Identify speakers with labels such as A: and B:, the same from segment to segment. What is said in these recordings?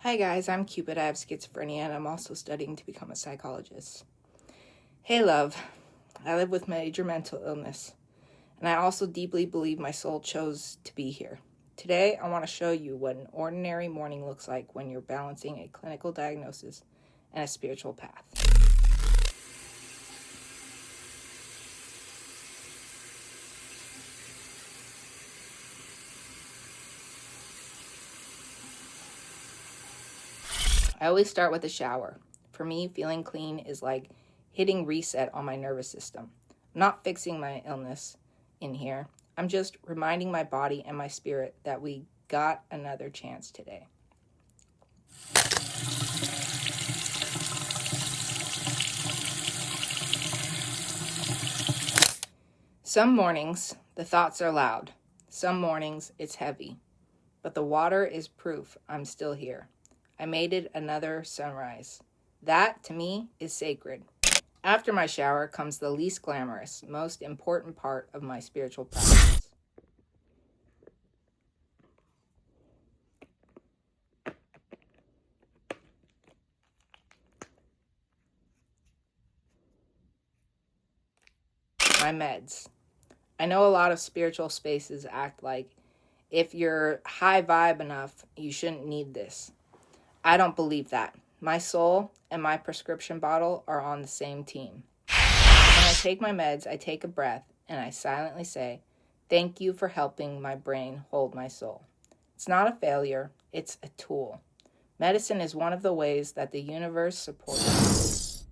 A: Hi guys, I'm Cupid. I have schizophrenia and I'm also studying to become a psychologist. Hey love, I live with major mental illness and I also deeply believe my soul chose to be here. Today I want to show you what an ordinary morning looks like when you're balancing a clinical diagnosis and a spiritual path. I always start with a shower. For me, feeling clean is like hitting reset on my nervous system. I'm not fixing my illness in here. I'm just reminding my body and my spirit that we got another chance today. Some mornings, the thoughts are loud. Some mornings, it's heavy. But the water is proof I'm still here. I made it another sunrise. That, to me, is sacred. After my shower comes the least glamorous, most important part of my spiritual practice. My meds. I know a lot of spiritual spaces act like if you're high vibe enough, you shouldn't need this. I don't believe that. My soul and my prescription bottle are on the same team. When I take my meds, I take a breath and I silently say, "Thank you for helping my brain hold my soul." It's not a failure, it's a tool. Medicine is one of the ways that the universe supports us.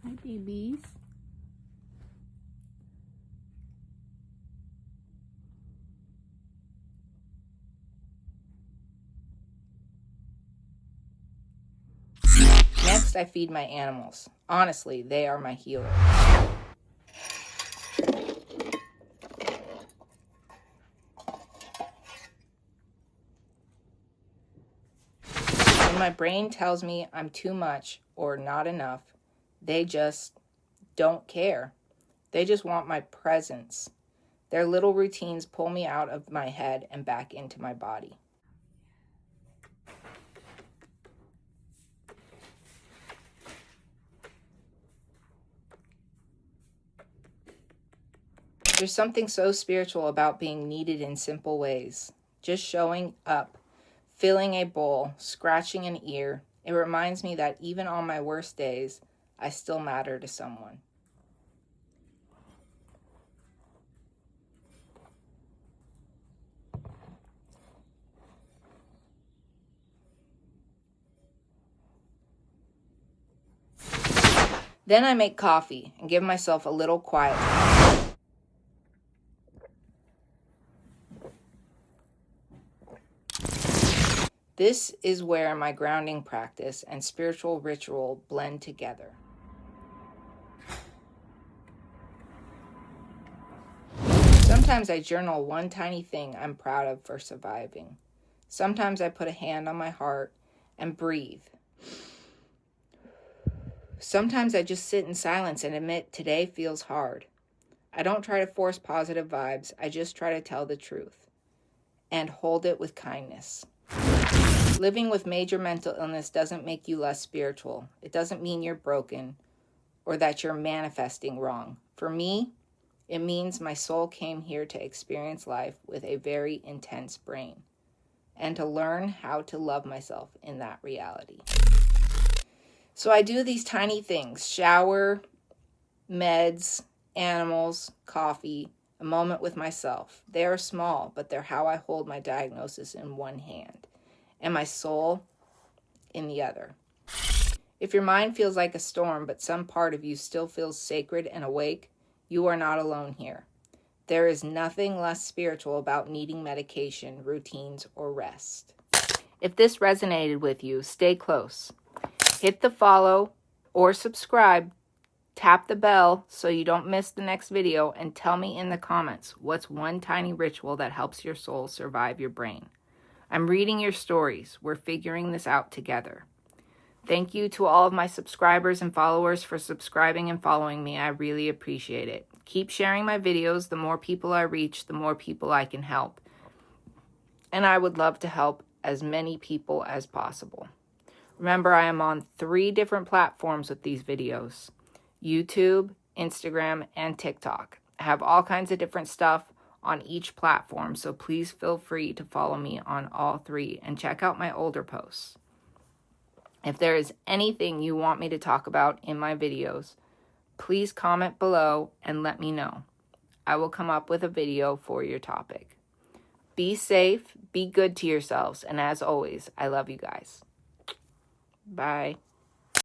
A: Hi, babies. Next, I feed my animals. Honestly, they are my healer. When my brain tells me I'm too much or not enough, they just don't care. They just want my presence. Their little routines pull me out of my head and back into my body. There's something so spiritual about being needed in simple ways. Just showing up, filling a bowl, scratching an ear. It reminds me that even on my worst days, I still matter to someone. Then I make coffee and give myself a little quiet time. This is where my grounding practice and spiritual ritual blend together. Sometimes I journal one tiny thing I'm proud of for surviving. Sometimes I put a hand on my heart and breathe. Sometimes I just sit in silence and admit today feels hard. I don't try to force positive vibes. I just try to tell the truth and hold it with kindness. Living with major mental illness doesn't make you less spiritual. It doesn't mean you're broken or that you're manifesting wrong. For me, it means my soul came here to experience life with a very intense brain and to learn how to love myself in that reality. So I do these tiny things: shower, meds, animals, coffee, a moment with myself. They are small, but they're how I hold my diagnosis in one hand and my soul in the other. If your mind feels like a storm, but some part of you still feels sacred and awake, you are not alone here. There is nothing less spiritual about needing medication, routines, or rest. If this resonated with you, stay close. Hit the follow or subscribe. Tap the bell so you don't miss the next video, and tell me in the comments what's one tiny ritual that helps your soul survive your brain. I'm reading your stories. We're figuring this out together. Thank you to all of my subscribers and followers for subscribing and following me. I really appreciate it. Keep sharing my videos. The more people I reach, the more people I can help. and I would love to help as many people as possible. Remember, I am on 3 different platforms with these videos: YouTube, Instagram, and TikTok. I have all kinds of different stuff on each platform, so please feel free to follow me on all 3 and check out my older posts. If there is anything you want me to talk about in my videos, please comment below and let me know. I will come up with a video for your topic. Be safe, be good to yourselves, and as always, I love you guys. Bye.